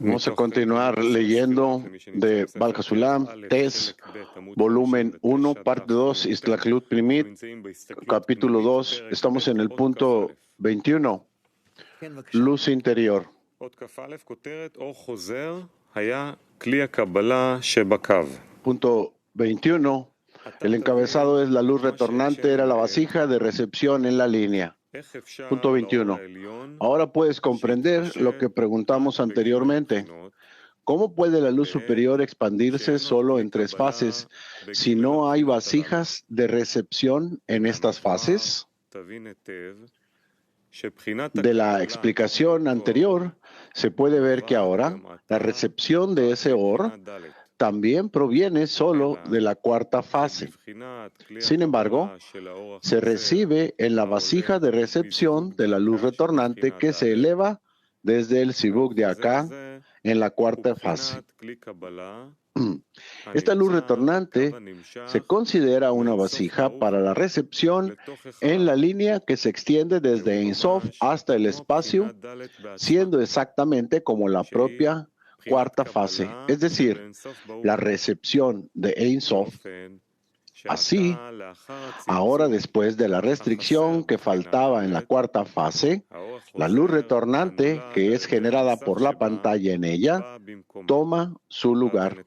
Vamos a continuar leyendo de Baal HaSulam, Tes, volumen 1, parte 2, Istlaklut Primit, capítulo 2. Estamos en el punto 21, luz interior. Punto 21, el encabezado es la luz retornante, era la vasija de recepción en la línea. Punto 21. Ahora puedes comprender lo que preguntamos anteriormente. ¿Cómo puede la luz superior expandirse solo en tres fases si no hay vasijas de recepción en estas fases? De la explicación anterior, se puede ver que ahora la recepción de ese or también proviene solo de la cuarta fase. Sin embargo, se recibe en la vasija de recepción de la luz retornante que se eleva desde el Sibuk de acá en la cuarta fase. Esta luz retornante se considera una vasija para la recepción en la línea que se extiende desde Ein Sof hasta el espacio, siendo exactamente como la propia cuarta fase, es decir, la recepción de Ein Sof. Así, ahora después de la restricción que faltaba en la cuarta fase, la luz retornante, que es generada por la pantalla en ella, toma su lugar.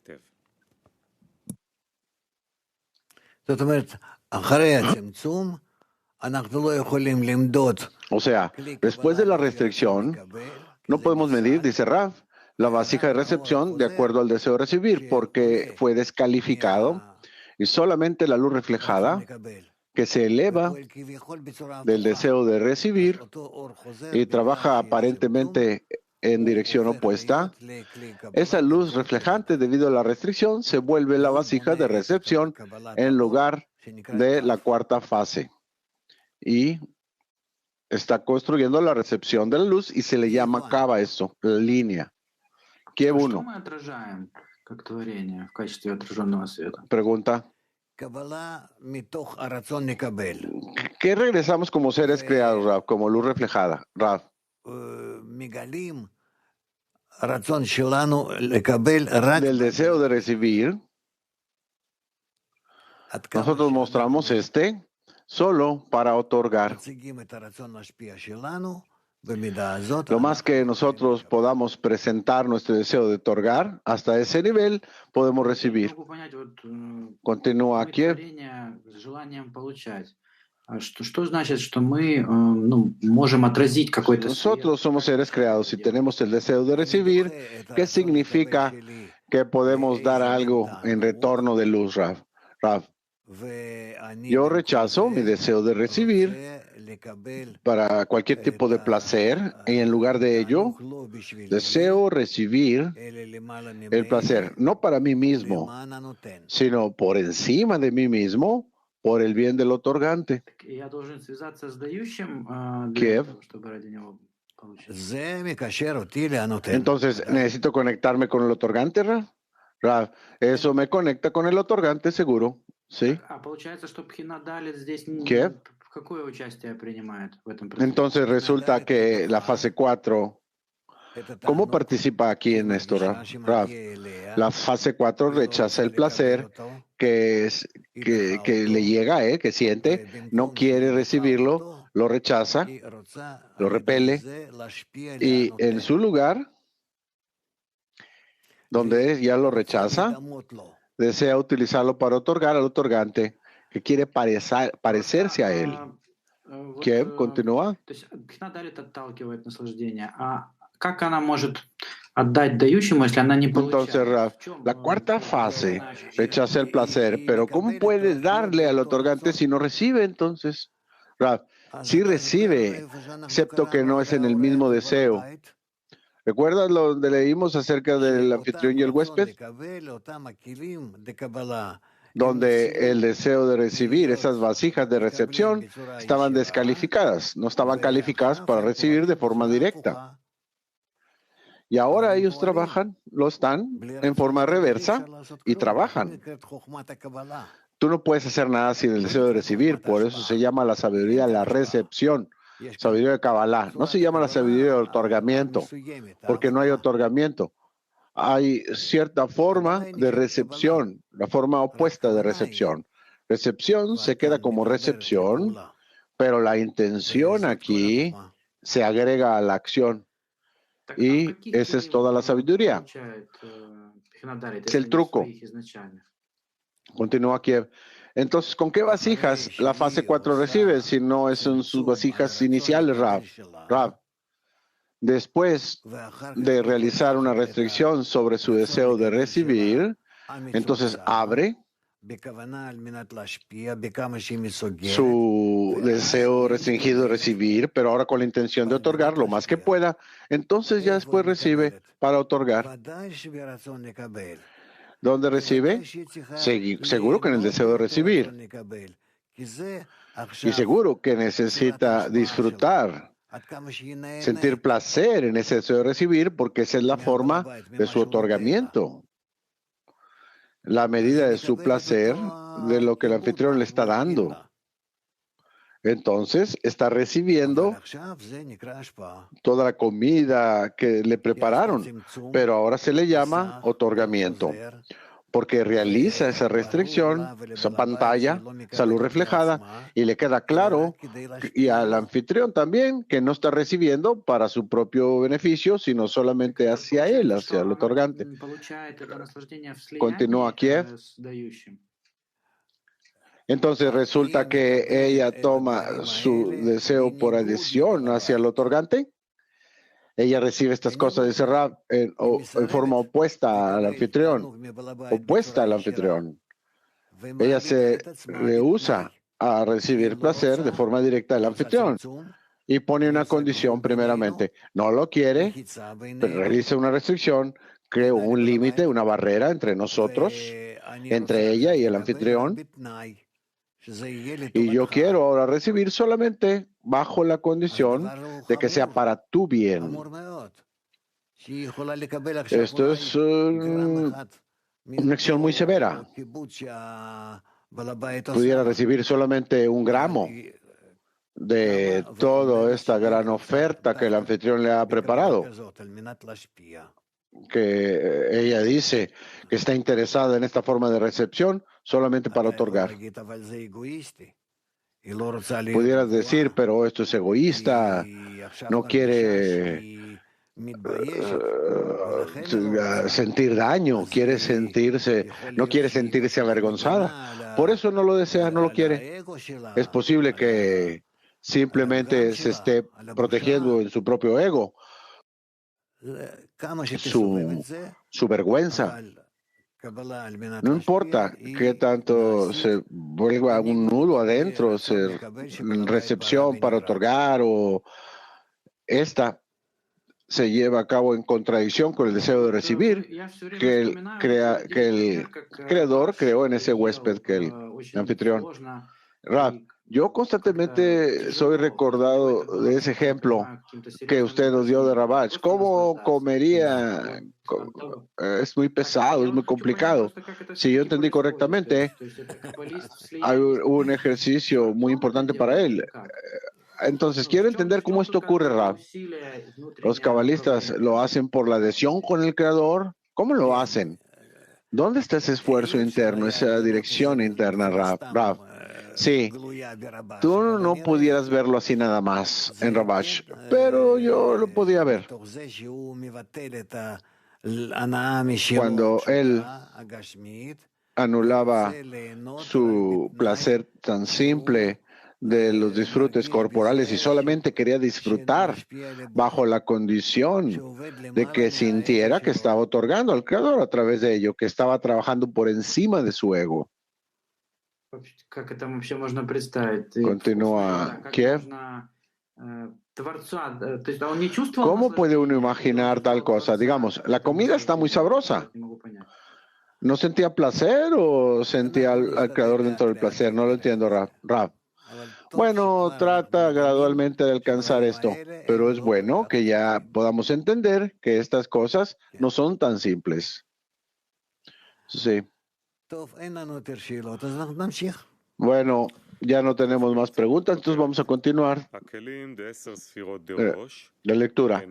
O sea, después de la restricción, no podemos medir, dice Rav, la vasija de recepción de acuerdo al deseo de recibir, porque fue descalificado, y solamente la luz reflejada, que se eleva del deseo de recibir y trabaja aparentemente en dirección opuesta, esa luz reflejante debido a la restricción se vuelve la vasija de recepción en lugar de la cuarta fase. Y está construyendo la recepción de la luz y se le llama Kava eso, la línea. Kiev 1. Pregunta. ¿Qué regresamos como seres creados, Rav, como luz reflejada, Rav? Del deseo de recibir, nosotros mostramos solo para otorgar. Lo más que nosotros podamos presentar nuestro deseo de otorgar, hasta ese nivel podemos recibir. Continúa aquí. Nosotros somos seres creados y tenemos el deseo de recibir. ¿Qué significa que podemos dar algo en retorno de luz, Rav? Yo rechazo mi deseo de recibir para cualquier tipo de placer y en lugar de ello deseo recibir el placer, no para mí mismo, sino por encima de mí mismo, por el bien del otorgante. Kiev. Entonces, ¿necesito conectarme con el otorgante, Rav? Eso me conecta con el otorgante, seguro. ¿Sí? ¿Qué? Entonces resulta que la fase 4, ¿cómo participa aquí en esto, Rav? La fase 4 rechaza el placer que le llega, que siente, no quiere recibirlo, lo rechaza, lo repele, y en su lugar, donde ya lo rechaza, desea utilizarlo para otorgar al otorgante que quiere parecerse a él. ¿Quién continúa? Entonces, Rav, la cuarta fase rechaza el placer, pero ¿cómo puedes darle al otorgante si no recibe entonces? Rav, sí recibe, excepto que no es en el mismo deseo. ¿Recuerdas lo que leímos acerca del anfitrión y el huésped? Donde el deseo de recibir esas vasijas de recepción estaban descalificadas, no estaban calificadas para recibir de forma directa. Y ahora ellos trabajan, lo están en forma reversa y trabajan. Tú no puedes hacer nada sin el deseo de recibir, por eso se llama la sabiduría la recepción. sabiduría de Kabbalah. No se llama la sabiduría de otorgamiento, porque no hay otorgamiento. Hay cierta forma de recepción, la forma opuesta de recepción. Recepción se queda como recepción, pero la intención aquí se agrega a la acción. Y esa es toda la sabiduría. Es el truco. Continúa Kiev. Entonces, ¿con qué vasijas la fase 4 recibe si no es en sus vasijas iniciales, Rav? Después de realizar una restricción sobre su deseo de recibir, entonces abre su deseo restringido de recibir, pero ahora con la intención de otorgar lo más que pueda. Entonces ya después recibe para otorgar. ¿Dónde recibe? Seguro que en el deseo de recibir. Y seguro que necesita disfrutar, sentir placer en ese deseo de recibir, porque esa es la forma de su otorgamiento. La medida de su placer de lo que el anfitrión le está dando. Entonces está recibiendo toda la comida que le prepararon, pero ahora se le llama otorgamiento, porque realiza esa restricción, esa pantalla, esa luz reflejada, y le queda claro, y al anfitrión también, que no está recibiendo para su propio beneficio, sino solamente hacia él, hacia el otorgante. Continúa Kiev. Entonces resulta que ella toma su deseo por adhesión hacia el otorgante. Ella recibe estas cosas, dice Rav, en forma opuesta al anfitrión. Opuesta al anfitrión. Ella se rehúsa a recibir placer de forma directa del anfitrión y pone una condición primeramente. No lo quiere, pero realiza una restricción, crea un límite, una barrera entre nosotros, entre ella y el anfitrión. Y yo quiero ahora recibir solamente bajo la condición de que sea para tu bien. Esto es una acción muy severa. Pudiera recibir solamente un gramo de toda esta gran oferta que el anfitrión le ha preparado, que ella dice que está interesada en esta forma de recepción solamente para otorgar. Pudieras decir, pero esto es egoísta, no quiere sentir daño, no quiere sentirse avergonzada. Por eso no lo desea, no lo quiere. Es posible que simplemente se esté protegiendo en su propio ego, su vergüenza. No importa qué tanto se vuelva un nudo adentro, recepción para otorgar o esta se lleva a cabo en contradicción con el deseo de recibir que el creador creó en ese huésped, que el anfitrión. Rav, yo constantemente soy recordado de ese ejemplo que usted nos dio de Ravach. ¿Cómo comería? Es muy pesado, es muy complicado. Si yo entendí correctamente, hay un ejercicio muy importante para él. Entonces, quiero entender cómo esto ocurre, Rav. Los cabalistas lo hacen por la adhesión con el Creador. ¿Cómo lo hacen? ¿Dónde está ese esfuerzo interno, esa dirección interna, Rav? Sí, tú no pudieras verlo así nada más en Rabash, pero yo lo podía ver. Cuando él anulaba su placer tan simple de los disfrutes corporales y solamente quería disfrutar bajo la condición de que sintiera que estaba otorgando al Creador a través de ello, que estaba trabajando por encima de su ego. Continúa Kiev. ¿Cómo puede uno imaginar tal cosa? Digamos, la comida está muy sabrosa. ¿No sentía placer o sentía al Creador dentro del placer? No lo entiendo, Rav. Bueno, trata gradualmente de alcanzar esto, pero es bueno que ya podamos entender que estas cosas no son tan simples. Sí. Bueno, Ya no tenemos más preguntas, entonces vamos a continuar la lectura.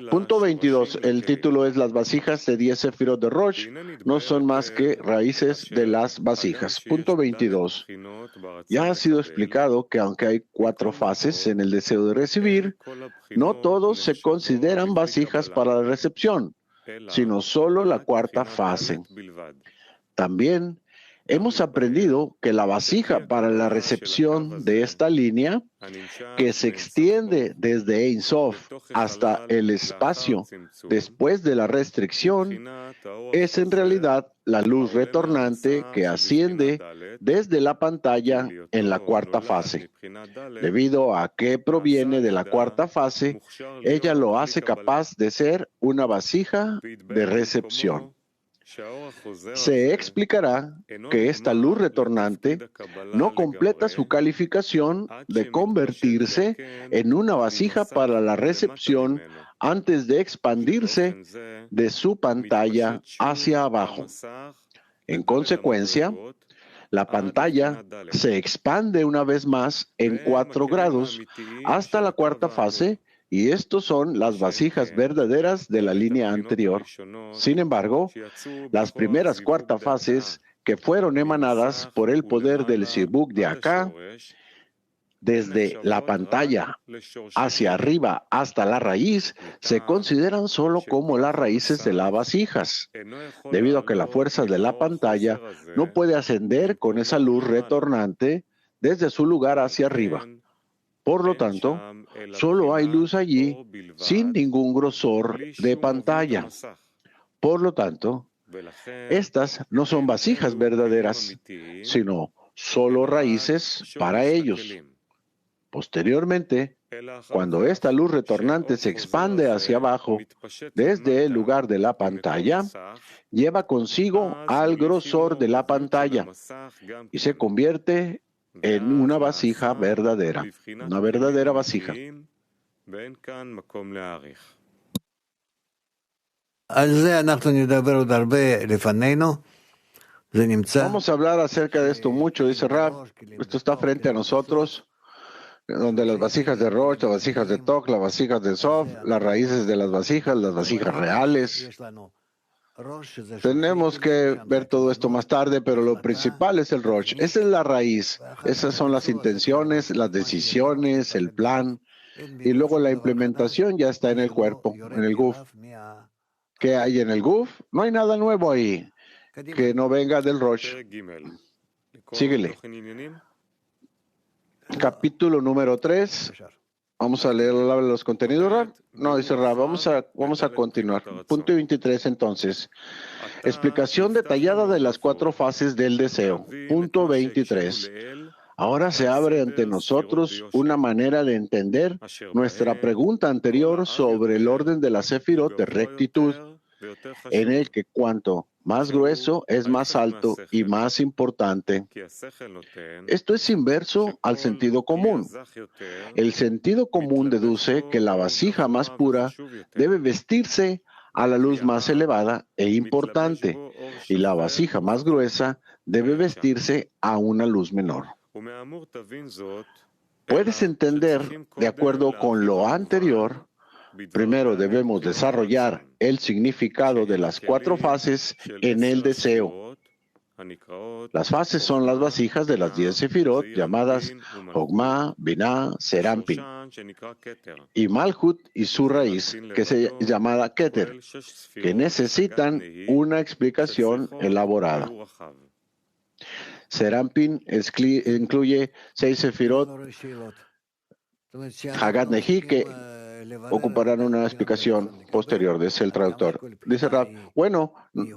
Punto 22. El título es Las vasijas de 10 sefirot de Rosh no son más que raíces de las vasijas. Punto 22. Ya ha sido explicado que aunque hay 4 fases en el deseo de recibir, no todos se consideran vasijas para la recepción, sino solo la cuarta fase. También hemos aprendido que la vasija para la recepción de esta línea, que se extiende desde Ein Sof hasta el espacio después de la restricción, es en realidad la luz retornante que asciende desde la pantalla en la cuarta fase. Debido a que proviene de la cuarta fase, ella lo hace capaz de ser una vasija de recepción. Se explicará que esta luz retornante no completa su calificación de convertirse en una vasija para la recepción antes de expandirse de su pantalla hacia abajo. En consecuencia, la pantalla se expande una vez más en 4 grados hasta la cuarta fase, y estos son las vasijas verdaderas de la línea anterior. Sin embargo, las primeras 4 fases que fueron emanadas por el poder del Zibuk de acá, desde la pantalla hacia arriba hasta la raíz, se consideran solo como las raíces de las vasijas, debido a que la fuerza de la pantalla no puede ascender con esa luz retornante desde su lugar hacia arriba. Por lo tanto, solo hay luz allí sin ningún grosor de pantalla. Por lo tanto, estas no son vasijas verdaderas, sino solo raíces para ellos. Posteriormente, cuando esta luz retornante se expande hacia abajo desde el lugar de la pantalla, lleva consigo al grosor de la pantalla y se convierte en una vasija verdadera, una verdadera vasija. Vamos a hablar acerca de esto mucho, dice Rab. Esto está frente a nosotros, donde las vasijas de Rosh, las vasijas de Tok, las vasijas de Sof, las raíces de las vasijas reales. Tenemos que ver todo esto más tarde, pero lo principal es el Rosh. Esa es la raíz. Esas son las intenciones, las decisiones, el plan. Y luego la implementación ya está en el cuerpo, en el Guf. ¿Qué hay en el Guf? No hay nada nuevo ahí que no venga del Rosh. Síguele. Capítulo número 3. Vamos a leer los contenidos, Rab. No, dice Rab, vamos a continuar. Punto 23, entonces. Explicación detallada de las 4 fases del deseo. Punto 23. Ahora se abre ante nosotros una manera de entender nuestra pregunta anterior sobre el orden de la sefirot de rectitud, en el que cuanto más grueso es más alto y más importante. Esto es inverso al sentido común. El sentido común deduce que la vasija más pura debe vestirse a la luz más elevada e importante, y la vasija más gruesa debe vestirse a una luz menor. Puedes entender, de acuerdo con lo anterior, primero debemos desarrollar el significado de las 4 fases en el deseo. Las fases son las vasijas de las 10 sefirot llamadas Hogma, Binah, Serampin, y Malhut y su raíz, que se llamada Keter, que necesitan una explicación elaborada. Serampin incluye 6 sefirot Hagat Nehi, que ocuparán una explicación posterior, dice el traductor. Dice Rab, bueno,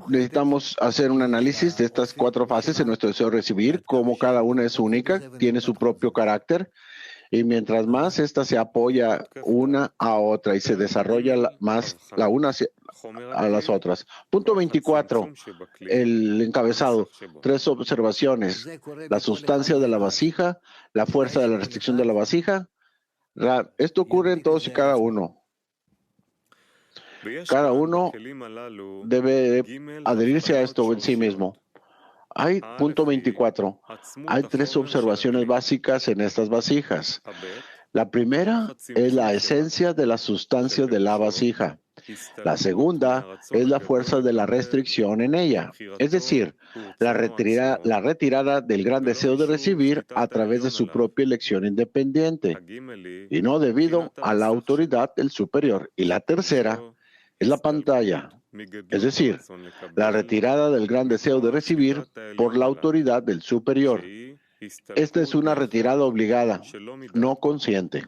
necesitamos hacer un análisis de estas 4 fases en nuestro deseo de recibir, como cada una es única, tiene su propio carácter, y mientras más esta se apoya una a otra y se desarrolla más la una a las otras. Punto 24, el encabezado. 3 observaciones. La sustancia de la vasija, la fuerza de la restricción de la vasija. Esto ocurre en todos y cada uno. Cada uno debe adherirse a esto en sí mismo. Punto 24. Hay tres observaciones básicas en estas vasijas. La primera es la esencia de la sustancia de la vasija. La segunda es la fuerza de la restricción en ella, es decir, la retirada del gran deseo de recibir a través de su propia elección independiente y no debido a la autoridad del superior. Y la tercera es la pantalla, es decir, la retirada del gran deseo de recibir por la autoridad del superior. Esta es una retirada obligada, no consciente.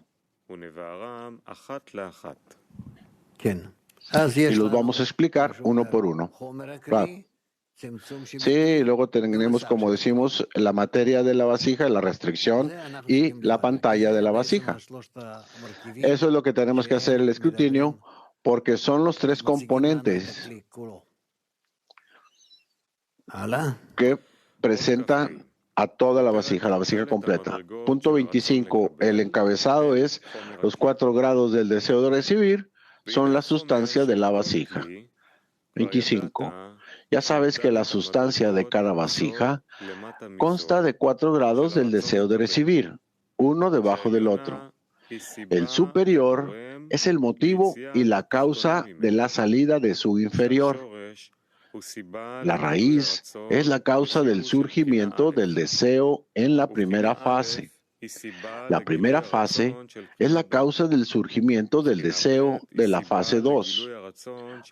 Y los vamos a explicar uno por uno. Sí, luego tenemos, como decimos, la materia de la vasija, la restricción y la pantalla de la vasija. Eso es lo que tenemos que hacer el escrutinio, porque son los tres componentes que presentan a toda la vasija completa. Punto 25. El encabezado es los 4 grados del deseo de recibir son la sustancia de la vasija. 25. Ya sabes que la sustancia de cada vasija consta de 4 grados del deseo de recibir, uno debajo del otro. El superior es el motivo y la causa de la salida de su inferior. La raíz es la causa del surgimiento del deseo en la primera fase. La primera fase es la causa del surgimiento del deseo de la fase 2.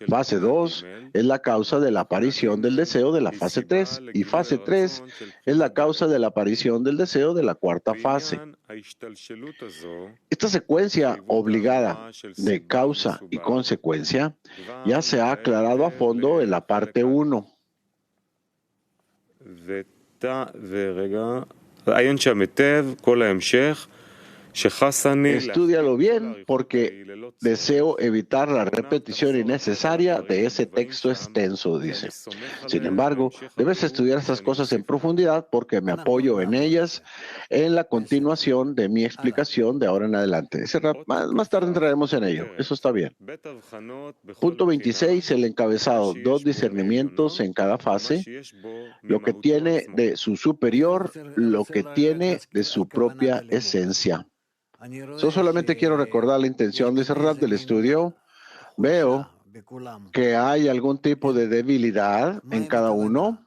Fase 2 es la causa de la aparición del deseo de la fase 3 y fase 3 es la causa de la aparición del deseo de la cuarta fase. Esta secuencia obligada de causa y consecuencia ya se ha aclarado a fondo en la parte 1. Estúdialo bien porque deseo evitar la repetición innecesaria de ese texto extenso, dice. Sin embargo, debes estudiar estas cosas en profundidad porque me apoyo en ellas en la continuación de mi explicación de ahora en adelante. Más tarde entraremos en ello. Eso está bien. Punto 26, el encabezado. 2 discernimientos en cada fase. Lo que tiene de su superior, lo que tiene de su propia esencia. Yo solamente quiero recordar la intención de cerrar del estudio. Veo que hay algún tipo de debilidad en cada uno.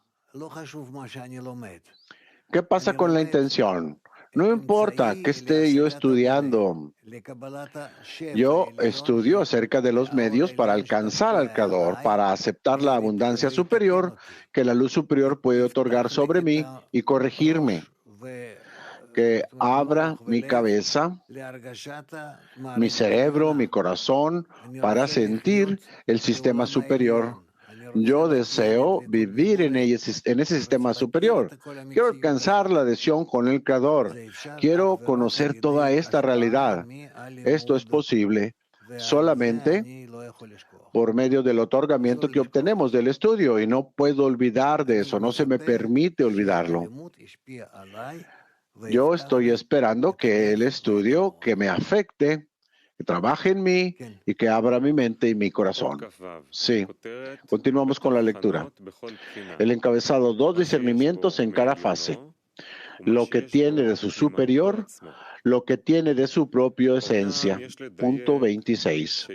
¿Qué pasa con la intención? No importa que esté yo estudiando. Yo estudio acerca de los medios para alcanzar al Creador, para aceptar la abundancia superior que la luz superior puede otorgar sobre mí y corregirme. Que abra mi cabeza, mi cerebro, mi corazón, para sentir el sistema superior. Yo deseo vivir en ese sistema superior. Quiero alcanzar la adhesión con el Creador. Quiero conocer toda esta realidad. Esto es posible solamente por medio del otorgamiento que obtenemos del estudio y no puedo olvidar de eso, no se me permite olvidarlo. Yo estoy esperando que el estudio que me afecte, que trabaje en mí y que abra mi mente y mi corazón. Sí. Continuamos con la lectura. El encabezado, 2 discernimientos en cada fase. Lo que tiene de su superior, lo que tiene de su propia esencia. Punto 26.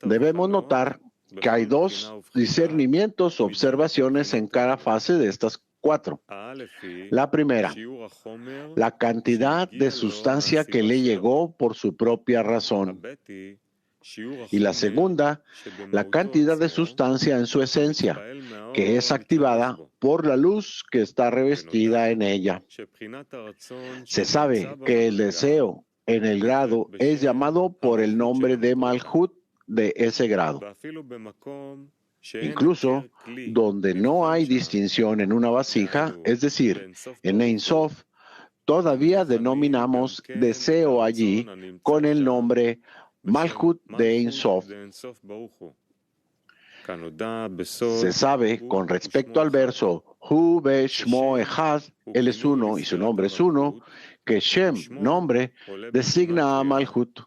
Debemos notar que hay 2 discernimientos, observaciones en cada fase de estas 4. La primera, la cantidad de sustancia que le llegó por su propia razón. Y la segunda, la cantidad de sustancia en su esencia, que es activada por la luz que está revestida en ella. Se sabe que el deseo en el grado es llamado por el nombre de Malhut de ese grado. Incluso donde no hay distinción en una vasija, es decir, en Ein Sof, todavía denominamos deseo allí con el nombre Malhut de Ein Sof. Se sabe con respecto al verso Hu Be Shmo Echad, él es uno y su nombre es uno, que Shem, nombre, designa a Malhut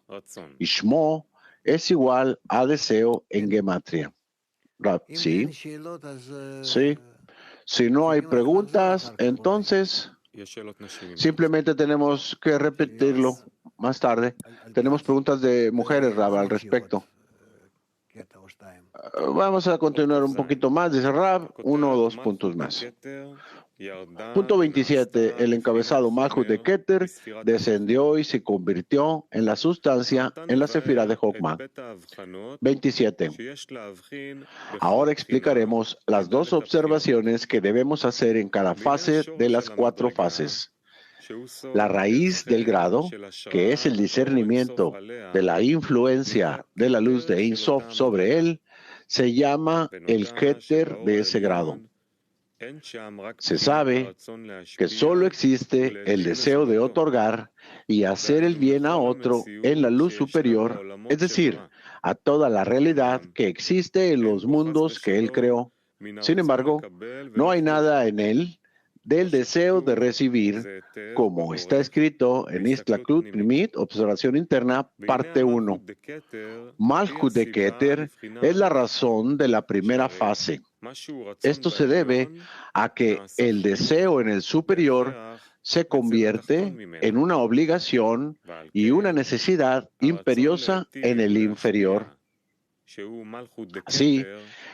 y Shmo es igual a deseo en gematria. Sí, sí. Si no hay preguntas, entonces simplemente tenemos que repetirlo más tarde. Tenemos preguntas de mujeres, Rab, al respecto. Vamos a continuar un poquito más, dice Rab, 1 o 2 puntos más. Punto 27. El encabezado Malhut de Keter descendió y se convirtió en la sustancia en la sefirá de Jokma. 27. Ahora explicaremos las dos observaciones que debemos hacer en cada fase de las 4 fases. La raíz del grado, que es el discernimiento de la influencia de la luz de Ein Sof sobre él, se llama el Keter de ese grado. Se sabe que solo existe el deseo de otorgar y hacer el bien a otro en la luz superior, es decir, a toda la realidad que existe en los mundos que él creó. Sin embargo, no hay nada en él del deseo de recibir, como está escrito en Istlaklut Primit, Observación Interna, parte 1. Malhut de Keter es la razón de la primera fase. Esto se debe a que el deseo en el superior se convierte en una obligación y una necesidad imperiosa en el inferior. Así,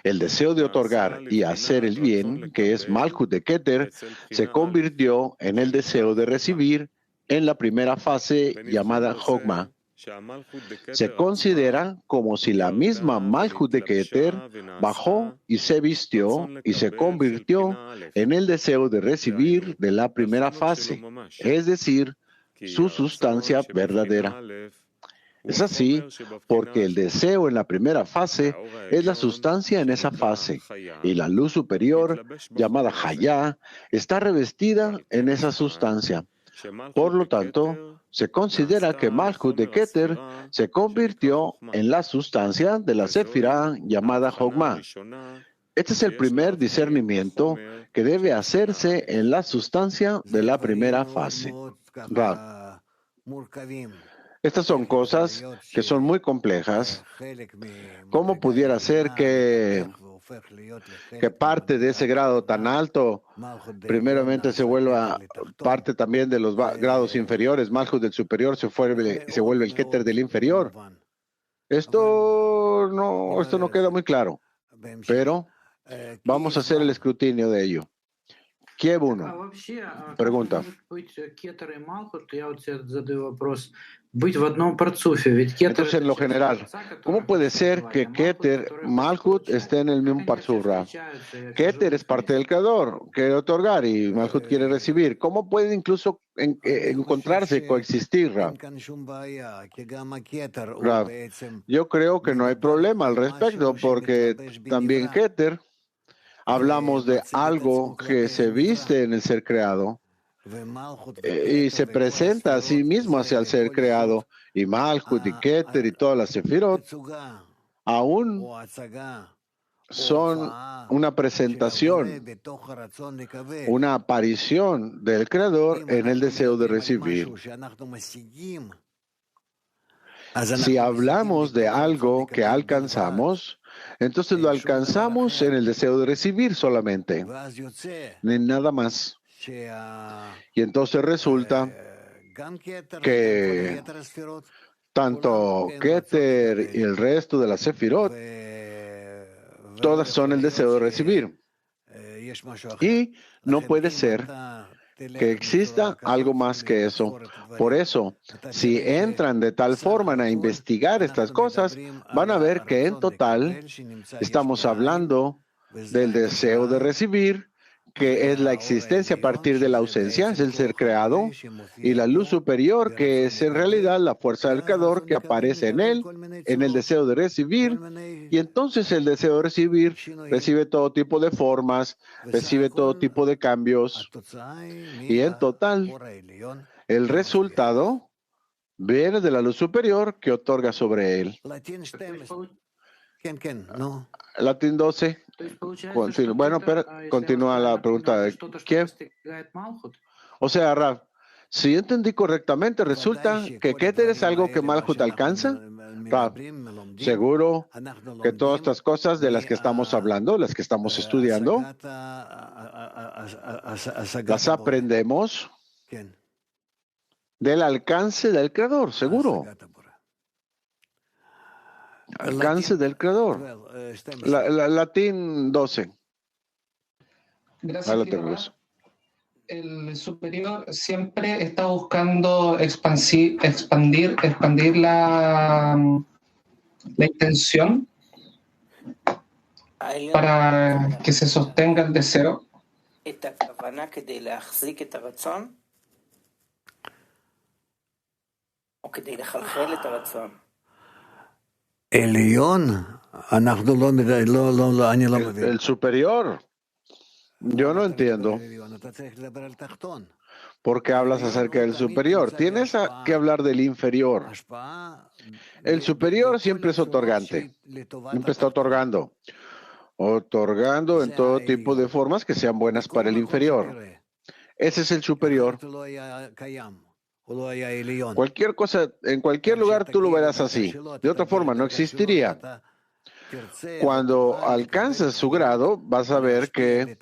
el deseo de otorgar y hacer el bien, que es Malhut de Keter, se convirtió en el deseo de recibir en la primera fase llamada Jokma. Se considera como si la misma Malhut de Keter bajó y se vistió y se convirtió en el deseo de recibir de la primera fase, es decir, su sustancia verdadera. Es así porque el deseo en la primera fase es la sustancia en esa fase y la luz superior, llamada Hayá, está revestida en esa sustancia. Por lo tanto, se considera que Malhut de Keter se convirtió en la sustancia de la Sefirá llamada Jokma. Este es el primer discernimiento que debe hacerse en la sustancia de la primera fase. Rab. Estas son cosas que son muy complejas. ¿Cómo pudiera ser que parte de ese grado tan alto primeramente se vuelva parte también de los grados inferiores? Malhut del superior se vuelve el Keter del inferior. Esto no queda muy claro, pero vamos a hacer el escrutinio de ello. Kiev 1. Pregunta. Entonces, en lo general, ¿cómo puede ser que Keter, Malhut esté en el mismo Parzufra? Keter es parte del creador, quiere otorgar y Malhut quiere recibir. ¿Cómo pueden incluso encontrarse, coexistir, Rab? Rab, yo creo que no hay problema al respecto, porque también Keter, hablamos de algo que se viste en el ser creado y se presenta a sí mismo hacia el ser creado. Y Malhut y Keter y todas las Sefirot aún son una presentación, una aparición del creador en el deseo de recibir. Si hablamos de algo que alcanzamos, entonces lo alcanzamos en el deseo de recibir solamente, ni nada más. Y entonces resulta que tanto Keter y el resto de las Sefirot, todas son el deseo de recibir. Y no puede ser que exista algo más que eso. Por eso, si entran de tal forma a investigar estas cosas, van a ver que en total estamos hablando del deseo de recibir, que es la existencia a partir de la ausencia, es el ser creado, y la luz superior, que es en realidad la fuerza del creador que aparece en él, en el deseo de recibir, y entonces el deseo de recibir recibe todo tipo de formas, recibe todo tipo de cambios, y en total, el resultado viene de la luz superior que otorga sobre él. Latín 12. Bueno, pero continúa la pregunta de Kiev. O sea, Rab, Si entendí correctamente, resulta que Keter es algo que Malhut alcanza. Rab, seguro que todas estas cosas de las que estamos hablando, las que estamos estudiando, las aprendemos del alcance del Creador, seguro. Alcance del Creador. Latín 12. Gracias, el superior siempre está buscando expandir la intención para que se sostenga el deseo. El superior. Yo no entiendo. ¿Por qué hablas acerca del superior? Tienes que hablar del inferior. El superior siempre es otorgante. Siempre está otorgando. Otorgando en todo tipo de formas que sean buenas para el inferior. Ese es el superior. Cualquier cosa, en cualquier lugar tú lo verás así. De otra forma, no existiría. Cuando alcances su grado, vas a ver que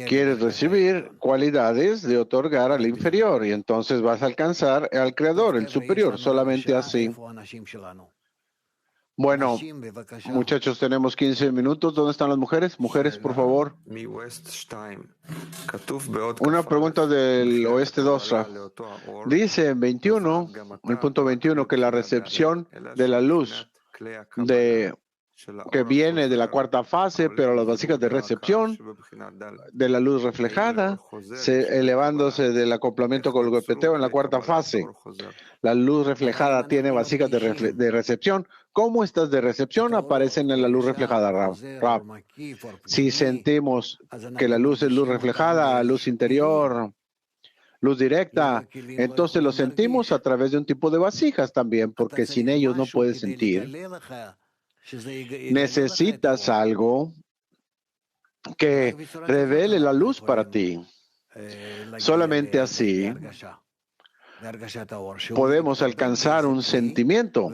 quieres recibir cualidades de otorgar al inferior y entonces vas a alcanzar al Creador, el superior, solamente así. Bueno, muchachos, tenemos 15 minutos. ¿Dónde están las mujeres? Mujeres, por favor. Una pregunta del Oeste 2. Dice en 21, el punto 21, que la recepción de la luz que viene de la cuarta fase, pero las vasijas de recepción de la luz reflejada, elevándose del acoplamiento con el golpeteo en la cuarta fase. La luz reflejada tiene vasijas de recepción. ¿Cómo estas de recepción aparecen en la luz reflejada, Rab? Si sentimos que la luz es luz reflejada, luz interior, luz directa, entonces lo sentimos a través de un tipo de vasijas también, porque sin ellos no puedes sentir. Necesitas algo que revele la luz para ti. Solamente así podemos alcanzar un sentimiento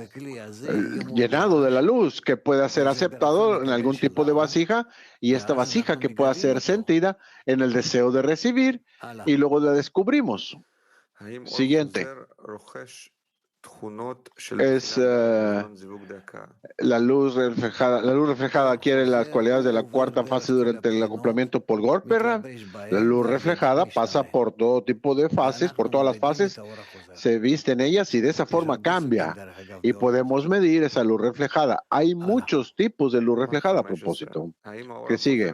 llenado de la luz que pueda ser aceptado en algún tipo de vasija y esta vasija que pueda ser sentida en el deseo de recibir y luego la descubrimos. Siguiente. Es la luz reflejada. La luz reflejada adquiere las cualidades de la cuarta fase durante el acoplamiento por golpe. La luz reflejada pasa por todo tipo de fases, por todas las fases, se viste en ellas y de esa forma cambia. Y podemos medir esa luz reflejada. Hay muchos tipos de luz reflejada a propósito. ¿Qué sigue?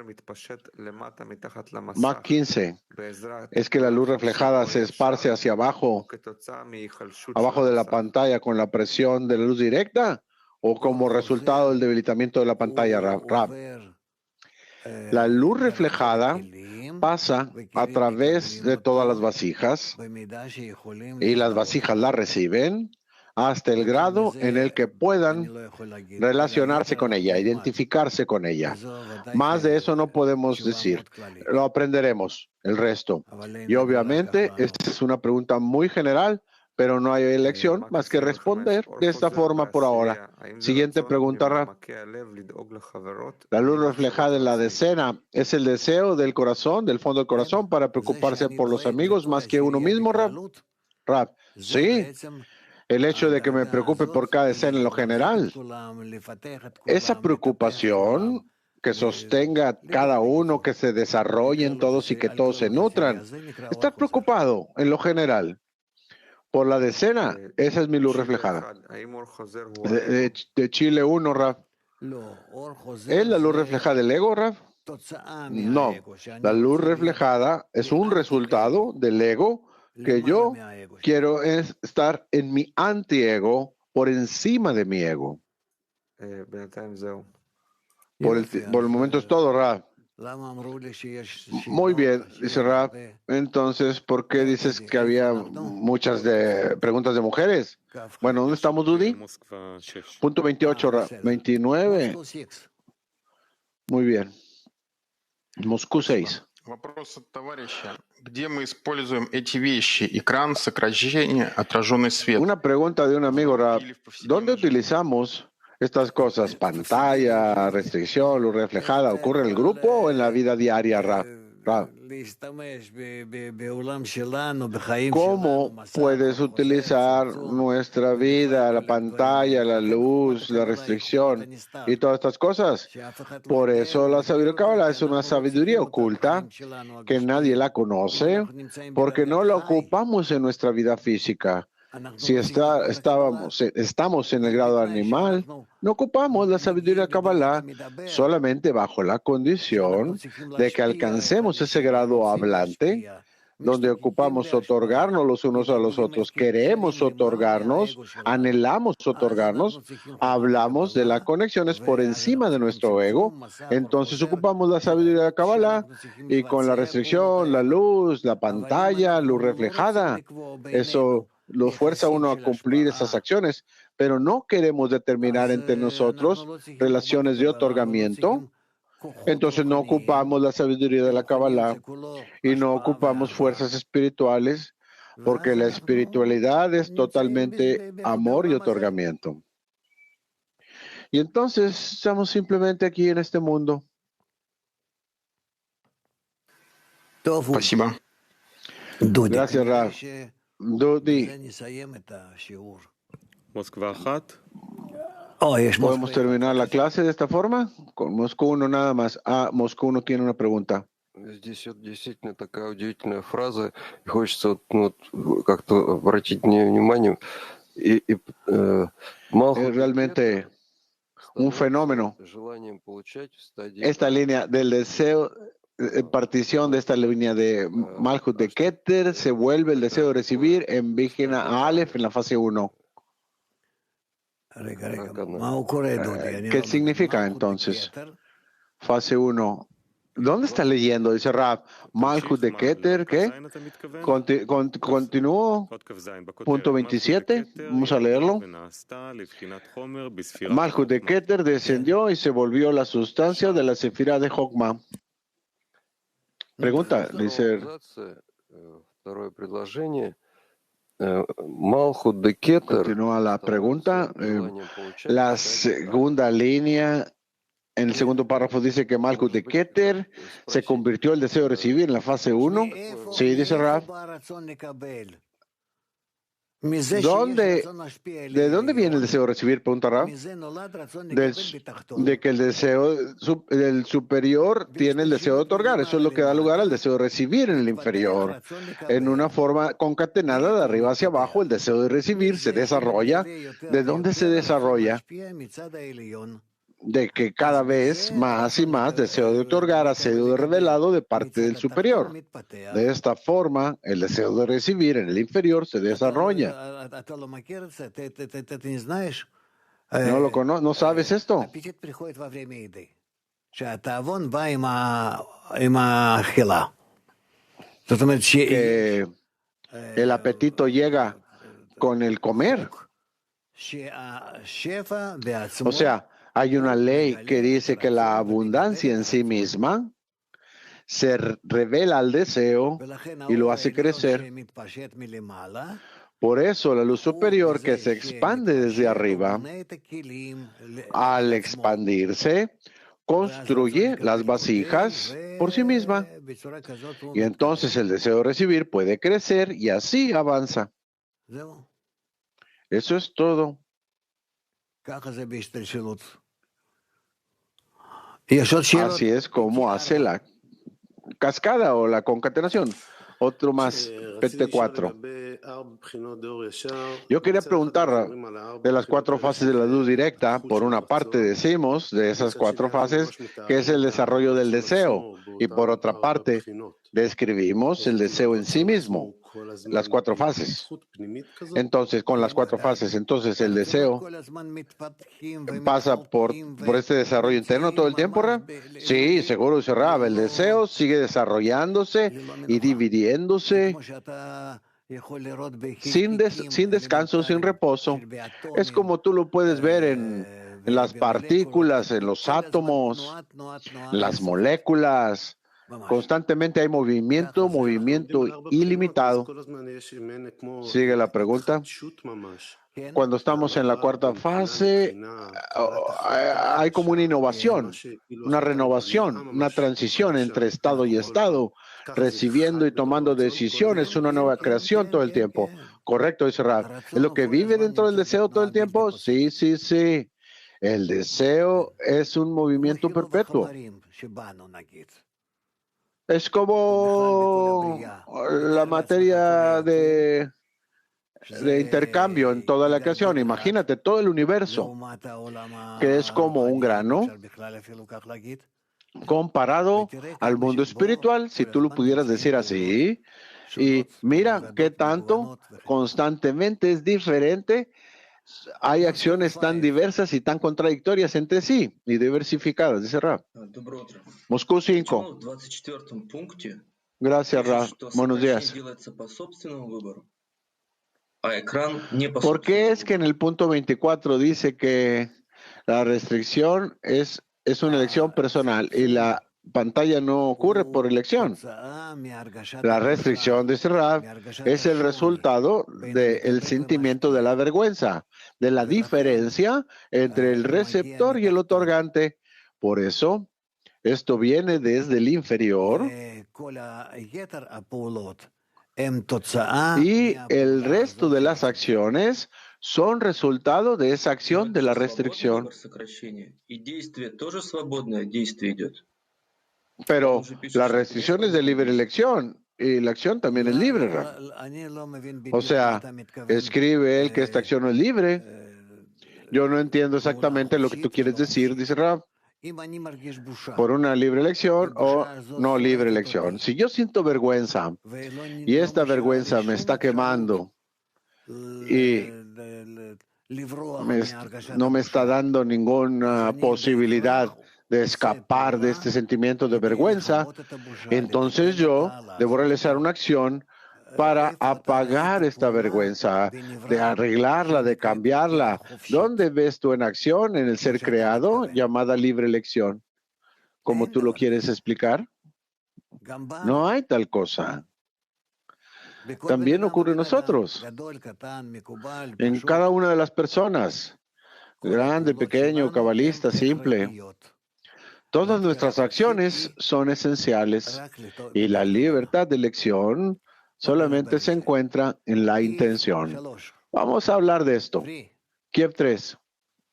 Mach 15. Es que la luz reflejada se esparce hacia abajo de la pantalla con la presión de la luz directa o como resultado del debilitamiento de la pantalla, Rab. La luz reflejada pasa a través de todas las vasijas y las vasijas la reciben hasta el grado en el que puedan relacionarse con ella, identificarse con ella. Más de eso no podemos decir. Lo aprenderemos, el resto. Y obviamente, esta es una pregunta muy general, pero no hay elección más que responder de esta forma por ahora. Siguiente pregunta, Rab. La luz reflejada en la decena es el deseo del corazón, del fondo del corazón, para preocuparse por los amigos más que uno mismo, Rab. Rab, sí. El hecho de que me preocupe por cada escena en lo general. Esa preocupación que sostenga cada uno, que se desarrollen todos y que todos se nutran. Estar preocupado en lo general por la decena, esa es mi luz reflejada. De Chile 1, Raf. ¿Es la luz reflejada del ego, Raf? No. La luz reflejada es un resultado del ego que yo quiero estar en mi antiego por encima de mi ego. Por el momento es todo, Raf. Muy bien, dice Raf. Entonces, ¿por qué dices que había muchas preguntas de mujeres? Bueno, ¿dónde estamos, Dudi? Punto 28, Raf. 29. Muy bien. Moscú 6. Вопрос от товарища. Где мы используем эти вещи? Экран, сокращение, отраженный свет. Una pregunta de un amigo, Rab. ¿Dónde utilizamos estas cosas? ¿Pantalla, restricción, luz reflejada? ¿Ocurre en el grupo o en la vida diaria, Rab? ¿Cómo puedes utilizar nuestra vida, la pantalla, la luz, la restricción y todas estas cosas? Por eso la sabiduría Kabbalah es una sabiduría oculta que nadie la conoce porque no la ocupamos en nuestra vida física. Si estamos en el grado animal, no ocupamos la sabiduría Kabbalah solamente bajo la condición de que alcancemos ese grado hablante, donde ocupamos otorgarnos los unos a los otros, queremos otorgarnos, anhelamos otorgarnos, hablamos de las conexiones por encima de nuestro ego, entonces ocupamos la sabiduría de Kabbalah y con la restricción, la luz, la pantalla, luz reflejada, eso lo fuerza a uno a cumplir esas acciones, pero no queremos determinar entre nosotros relaciones de otorgamiento. Entonces no ocupamos la sabiduría de la Kabbalah y no ocupamos fuerzas espirituales porque la espiritualidad es totalmente amor y otorgamiento. Y entonces estamos simplemente aquí en este mundo. Спасибо. Gracias, Raf. Dudi. ¿Podemos terminar la clase de esta forma? Con Moscú 1 nada más. Moscú 1 tiene una pregunta. Здесь вот действительно такая удивительная фраза, и хочется как-то обратить мне внимание. Es realmente un fenómeno. Esta línea del deseo, partición de esta línea de Malhut de Keter, se vuelve el deseo de recibir en Vigna Aleph en la fase 1. ¿Qué significa entonces? Fase 1. ¿Dónde está leyendo? Dice Rab. Malhut de Keter, ¿qué? Continúo. Punto 27. Vamos a leerlo. Malhut de Keter descendió y se volvió la sustancia de la sefirá de Jokma. Pregunta, dice. Continúa la pregunta. La segunda línea, en el segundo párrafo dice que Malhut de Keter se convirtió el deseo de recibir en la fase 1. Sí, dice Raf. ¿De dónde viene el deseo de recibir? Pregunta Raf. De que el deseo del superior tiene el deseo de otorgar. Eso es lo que da lugar al deseo de recibir en el inferior. En una forma concatenada de arriba hacia abajo, el deseo de recibir se desarrolla. ¿De dónde se desarrolla? De que cada vez más y más deseo de otorgar ha sido revelado de parte del superior. De esta forma, el deseo de recibir en el inferior se desarrolla. ¿No sabes esto? Que el apetito llega con el comer. O sea, hay una ley que dice que la abundancia en sí misma se revela al deseo y lo hace crecer. Por eso la luz superior que se expande desde arriba, al expandirse, construye las vasijas por sí misma. Y entonces el deseo de recibir puede crecer y así avanza. Eso es todo. Así es como hace la cascada o la concatenación. Otro más, PT4. Yo quería preguntar de las 4 fases de la luz directa. Por una parte decimos de esas 4 fases que es el desarrollo del deseo. Y por otra parte describimos el deseo en sí mismo. Las 4 fases. Entonces, con las 4 fases, entonces el deseo pasa por este desarrollo interno todo el tiempo, Rab. Sí, seguro, dice Rab. El deseo sigue desarrollándose y dividiéndose sin descanso, sin reposo. Es como tú lo puedes ver en las partículas, en los átomos, en las moléculas. Constantemente hay movimiento, movimiento ilimitado. Sigue la pregunta. Cuando estamos en la cuarta fase, hay como una innovación, una renovación, una transición entre estado y estado, recibiendo y tomando decisiones, una nueva creación todo el tiempo. Correcto, dice Rab. ¿Es lo que vive dentro del deseo todo el tiempo? Sí, sí, sí. El deseo es un movimiento perpetuo. Es como la materia de intercambio en toda la creación. Imagínate todo el universo, que es como un grano comparado al mundo espiritual, si tú lo pudieras decir así. Y mira qué tanto constantemente es diferente. Hay acciones tan diversas y tan contradictorias entre sí y diversificadas, dice Rab. Moscú 5. Gracias, Rab. Buenos días. ¿Por qué es que en el punto 24 dice que la restricción es una elección personal y la pantalla no ocurre por elección? La restricción, dice Rab, es el resultado del sentimiento de la vergüenza, de la diferencia entre el receptor y el otorgante. Por eso, esto viene desde el inferior. Y el resto de las acciones son resultado de esa acción de la restricción. Pero la restricción es de libre elección y la acción también es libre, Rab. O sea, escribe él que esta acción no es libre. Yo no entiendo exactamente lo que tú quieres decir, dice Rab. Por una libre elección o no libre elección. Si yo siento vergüenza y esta vergüenza me está quemando y no me está dando ninguna posibilidad de escapar de este sentimiento de vergüenza, entonces yo debo realizar una acción para apagar esta vergüenza, de arreglarla, de cambiarla. ¿Dónde ves tú en acción? En el ser creado, llamada libre elección. Como tú lo quieres explicar, no hay tal cosa. También ocurre en nosotros, en cada una de las personas, grande, pequeño, cabalista, simple. Todas nuestras acciones son esenciales y la libertad de elección solamente se encuentra en la intención. Vamos a hablar de esto. Kiev 3.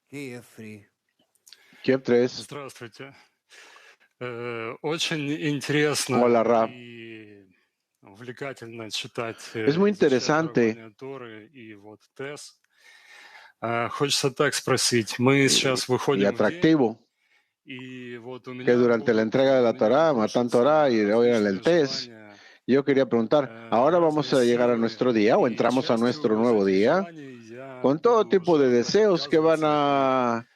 Kiev 3. Здравствуйте. Очень интересно Hola, Rab. и увлекательно читать Es muy interesante изучение Торы и вот ТЭС. Хочется так спросить. Мы сейчас y выходим в день, atractivo и вот у que меня durante la entrega de la Torá, Matan Torá y hoy en el test, yo quería preguntar, ¿ahora vamos a llegar a nuestro día o entramos a nuestro nuevo día? Con todo tipo de deseos que van a,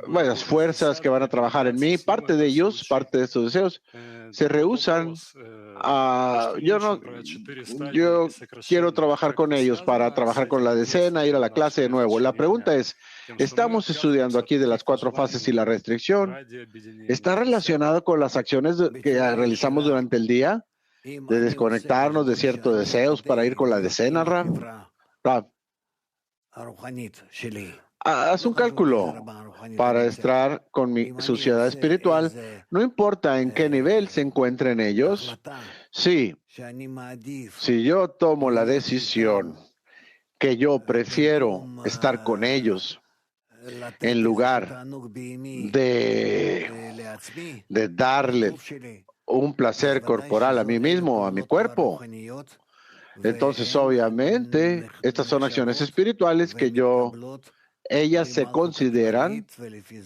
varias fuerzas que van a trabajar en mí, parte de ellos, parte de estos deseos, se rehúsan a, yo quiero trabajar con ellos para trabajar con la decena, ir a la clase de nuevo. La pregunta es, estamos estudiando aquí de las 4 fases y la restricción. ¿Está relacionado con las acciones que realizamos durante el día? De desconectarnos de ciertos deseos para ir con la decena, Rab. Rab, haz un cálculo para estar con mi sociedad espiritual. No importa en qué nivel se encuentren ellos. Sí, si yo tomo la decisión que yo prefiero estar con ellos en lugar de darle un placer corporal a mí mismo, a mi cuerpo, entonces obviamente estas son acciones espirituales que ellas se consideran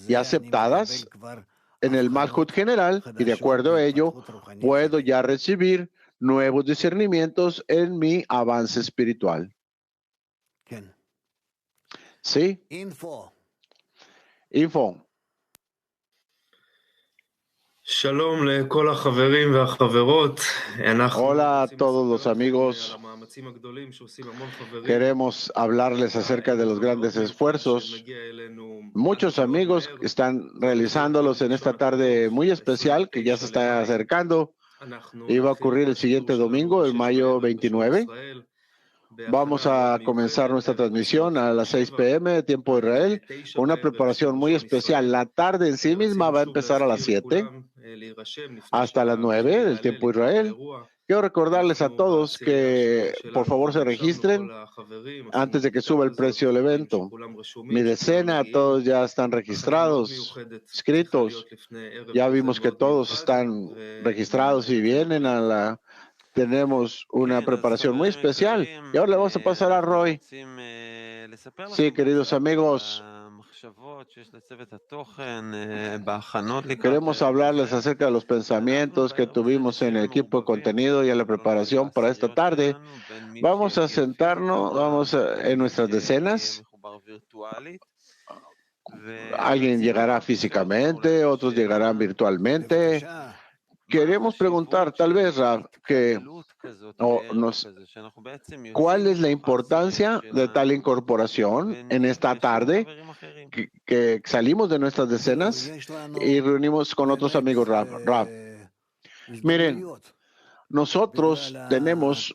y aceptadas en el Malhut general, y de acuerdo a ello puedo ya recibir nuevos discernimientos en mi avance espiritual. Sí. Info. Hola a todos los amigos. Queremos hablarles acerca de los grandes esfuerzos. Muchos amigos están realizándolos en esta tarde muy especial que ya se está acercando. Iba a ocurrir el siguiente domingo, el mayo 29. Vamos a comenzar nuestra transmisión a las 6 p.m. tiempo de Israel, con una preparación muy especial. La tarde en sí misma va a empezar a las 7 hasta las 9 del tiempo de Israel. Quiero recordarles a todos que por favor se registren antes de que suba el precio del evento. Mi decena, todos ya están registrados, inscritos. Ya vimos que todos están registrados y vienen a la... Tenemos una preparación muy especial. Y ahora le vamos a pasar a Roy. Sí, queridos amigos. Queremos hablarles acerca de los pensamientos que tuvimos en el equipo de contenido y en la preparación para esta tarde. Vamos a sentarnos, en nuestras decenas. Alguien llegará físicamente, otros llegarán virtualmente. Queremos preguntar, tal vez, Rav, ¿cuál es la importancia de tal incorporación en esta tarde que salimos de nuestras decenas y reunimos con otros amigos, Rav? Miren, nosotros tenemos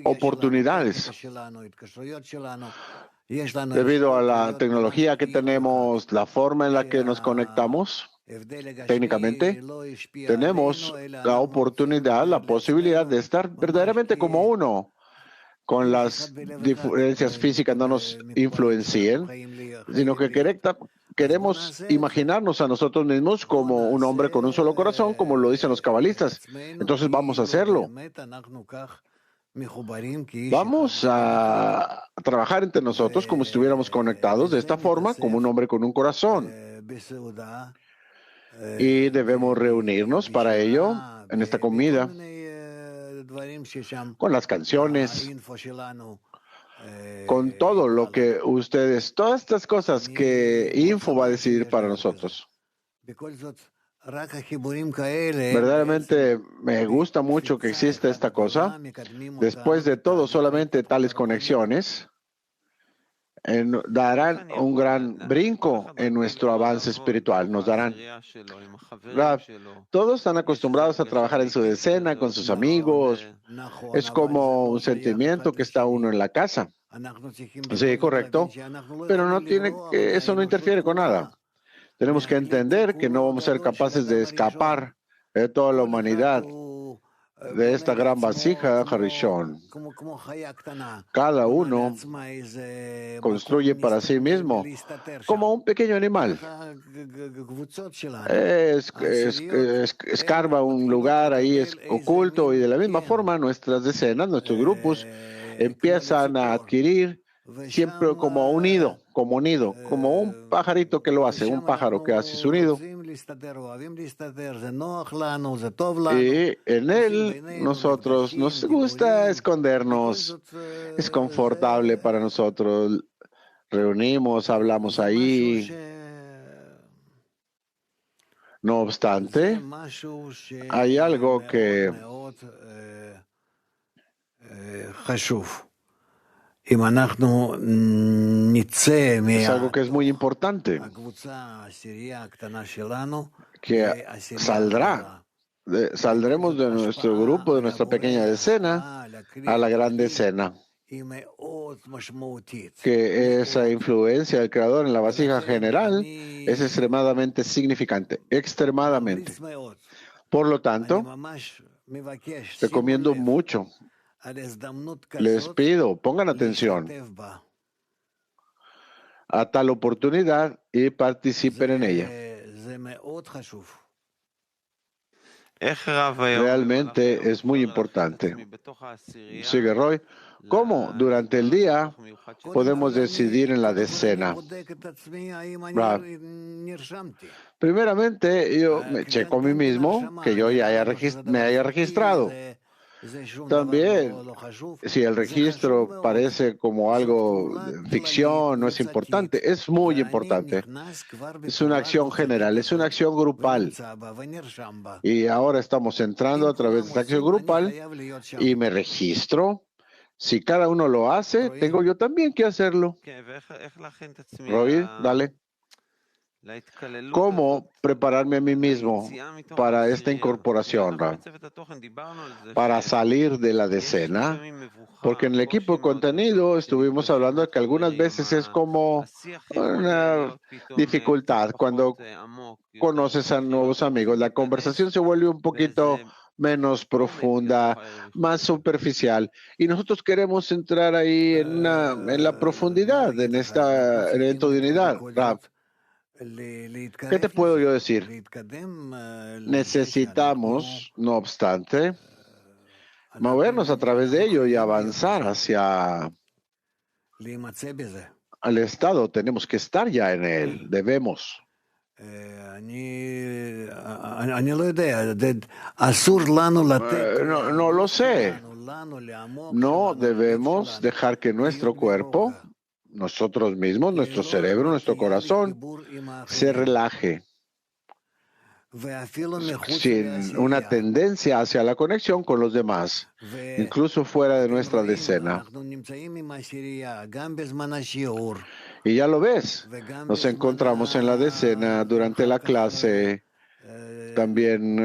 oportunidades debido a la tecnología que tenemos, la forma en la que nos conectamos. Técnicamente, tenemos la oportunidad, la posibilidad de estar verdaderamente como uno, con las diferencias físicas no nos influencien, sino que queremos imaginarnos a nosotros mismos como un hombre con un solo corazón, como lo dicen los cabalistas. Entonces vamos a hacerlo. Vamos a trabajar entre nosotros como si estuviéramos conectados de esta forma, como un hombre con un corazón. Y debemos reunirnos para ello en esta comida con las canciones, con todo lo que ustedes, todas estas cosas que Info va a decidir para nosotros. Verdaderamente me gusta mucho que exista esta cosa. Después de todo, solamente tales conexiones darán un gran brinco en nuestro avance espiritual, nos darán. Todos están acostumbrados a trabajar en su decena, con sus amigos. Es como un sentimiento que está uno en la casa. Sí, correcto. Pero eso no interfiere con nada. Tenemos que entender que no vamos a ser capaces de escapar de toda la humanidad de esta gran vasija, Harishon. Cada uno construye para sí mismo como un pequeño animal. Escarba un lugar ahí oculto y de la misma forma nuestras decenas, nuestros grupos empiezan a adquirir siempre como un nido, como un pajarito que lo hace, un pájaro que hace su nido. Y en él nosotros nos gusta escondernos, es confortable para nosotros, reunimos, hablamos ahí. No obstante, hay algo que es algo que es muy importante, que saldremos de nuestro grupo, de nuestra pequeña decena, a la gran decena, que esa influencia del Creador en la vasija general es extremadamente significante, extremadamente. Por lo tanto, recomiendo mucho, les pido, pongan atención a tal oportunidad y participen en ella. Realmente es muy importante. Sigue Roy. ¿Cómo? Durante el día podemos decidir en la decena. Primeramente, yo me checo a mí mismo que yo ya me haya registrado. También, si el registro parece como algo de ficción, no es importante, es muy importante. Es una acción general, es una acción grupal. Y ahora estamos entrando a través de esta acción grupal y me registro. Si cada uno lo hace, tengo yo también que hacerlo. Roy, dale. ¿Cómo prepararme a mí mismo para esta incorporación, Rav? Para salir de la decena, porque en el equipo de contenido estuvimos hablando de que algunas veces es como una dificultad cuando conoces a nuevos amigos. La conversación se vuelve un poquito menos profunda, más superficial, y nosotros queremos entrar ahí en la profundidad, en esta evento de unidad, Rav. ¿Qué te puedo yo decir? Necesitamos, no obstante, movernos a través de ello y avanzar hacia el estado. Tenemos que estar ya en él, debemos. No lo sé. No debemos dejar que nuestro cuerpo, nosotros mismos, nuestro cerebro, nuestro corazón, se relaje sin una tendencia hacia la conexión con los demás, incluso fuera de nuestra decena. Y ya lo ves, nos encontramos en la decena durante la clase, también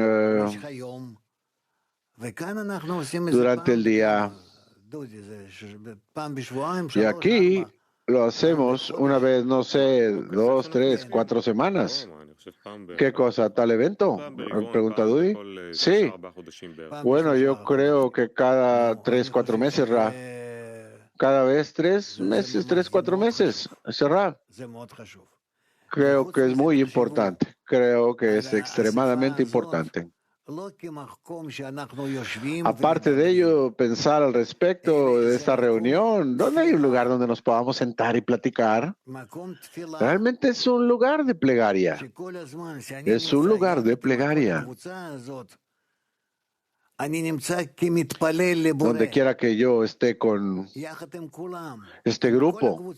durante el día. Y aquí lo hacemos una vez, no sé, 2, 3, 4 semanas. ¿Qué cosa? ¿Tal evento? Pregunta Dudi. Sí. Bueno, yo creo que cada 3, 4 meses, Ra. Cada vez 3 meses, 3, 4 meses, Ra. Creo que es muy importante. Creo que es extremadamente importante. Aparte de ello, pensar al respecto de esta reunión, ¿dónde hay un lugar donde nos podamos sentar y platicar? Realmente es un lugar de plegaria. Es un lugar de plegaria. Donde quiera que yo esté con este grupo,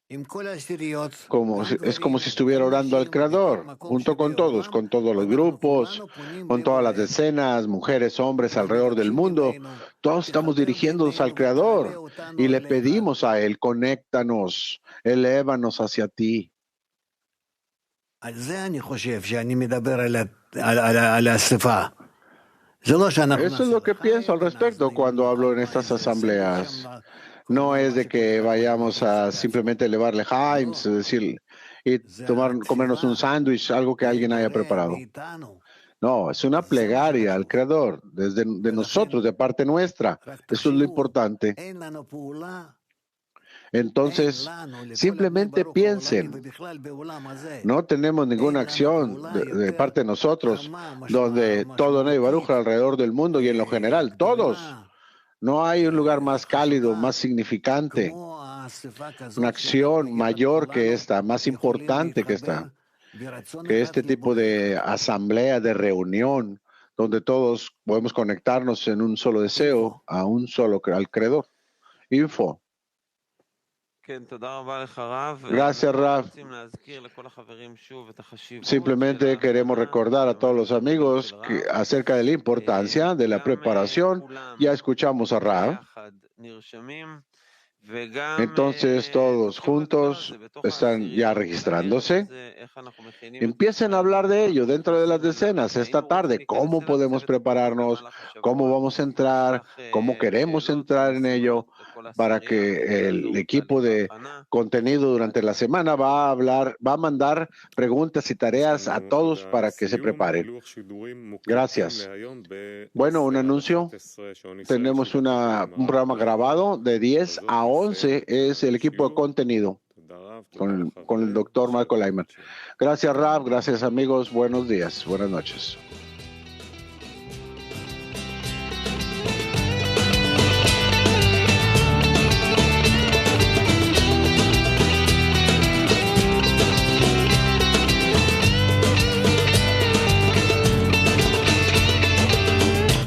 es como si estuviera orando al Creador, junto con todos los grupos, con todas las decenas, mujeres, hombres alrededor del mundo. Todos estamos dirigiéndonos al Creador y le pedimos a Él, conéctanos, elévanos hacia ti. Eso es lo que pienso al respecto cuando hablo en estas asambleas. No es de que vayamos a simplemente elevarle Haims, es decir, y comernos un sándwich, algo que alguien haya preparado. No, es una plegaria al Creador, de nosotros, de parte nuestra. Eso es lo importante. Entonces, simplemente piensen, no tenemos ninguna acción de parte de nosotros, donde todo Nei Baruch alrededor del mundo y en lo general, todos. No hay un lugar más cálido, más significante, una acción mayor que esta, más importante que esta, que este tipo de asamblea, de reunión, donde todos podemos conectarnos en un solo deseo, al Creador. Info. Gracias, Rav. Simplemente queremos recordar a todos los amigos acerca de la importancia de la preparación. Ya escuchamos a Rav. Entonces todos juntos están ya registrándose. Empiecen a hablar de ello dentro de las decenas esta tarde. ¿Cómo podemos prepararnos? ¿Cómo vamos a entrar? ¿Cómo queremos entrar en ello? Para que el equipo de contenido durante la semana va a mandar preguntas y tareas a todos para que se preparen. Gracias. Bueno, un anuncio. Tenemos un programa grabado de 10 a 11. Es el equipo de contenido con el doctor Marco Lyman. Gracias, Rav. Gracias, amigos. Buenos días. Buenas noches.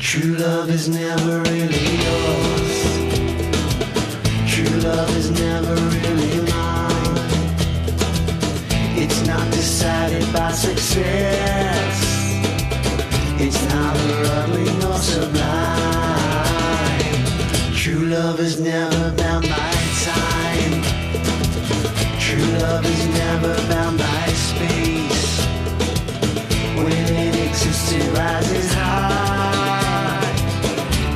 True love is never really yours. True love is never really mine. It's not decided by success. It's neither ugly nor sublime. True love is never bound by time. True love is never bound by space. When it exists, it rises high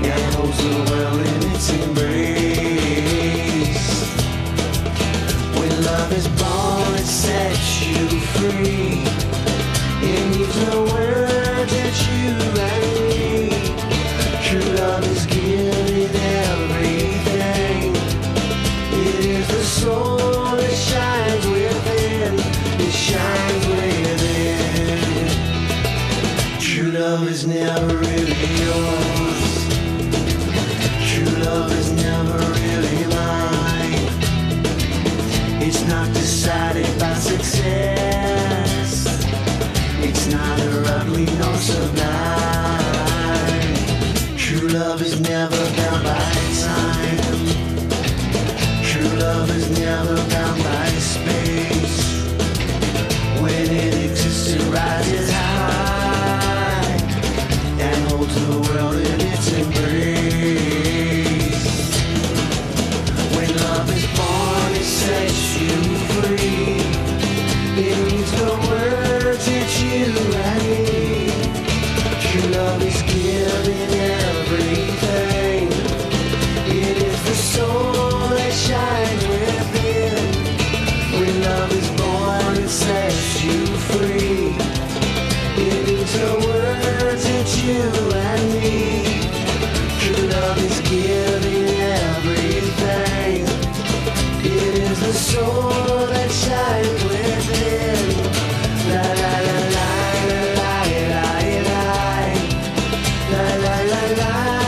and holds the world in its embrace. When love is born, it sets you free. It needs no word that you and me. True love is giving everything. It is the soul that shines within. It shines within. True love is never really yours. True love is never really mine. It's not decided by success. It's neither ugly nor sublime. True love is never bound by time. True love is never bound by space. When it exists, it rises high and holds the world in its embrace. When love is born, it sets you free. It needs no words that you and me. True love is giving everything. It is the soul that shines within. When love is born, it sets you free. It needs no words that you and me. True love is giving everything. It is the soul that shines within. La la la la la la la la la la la.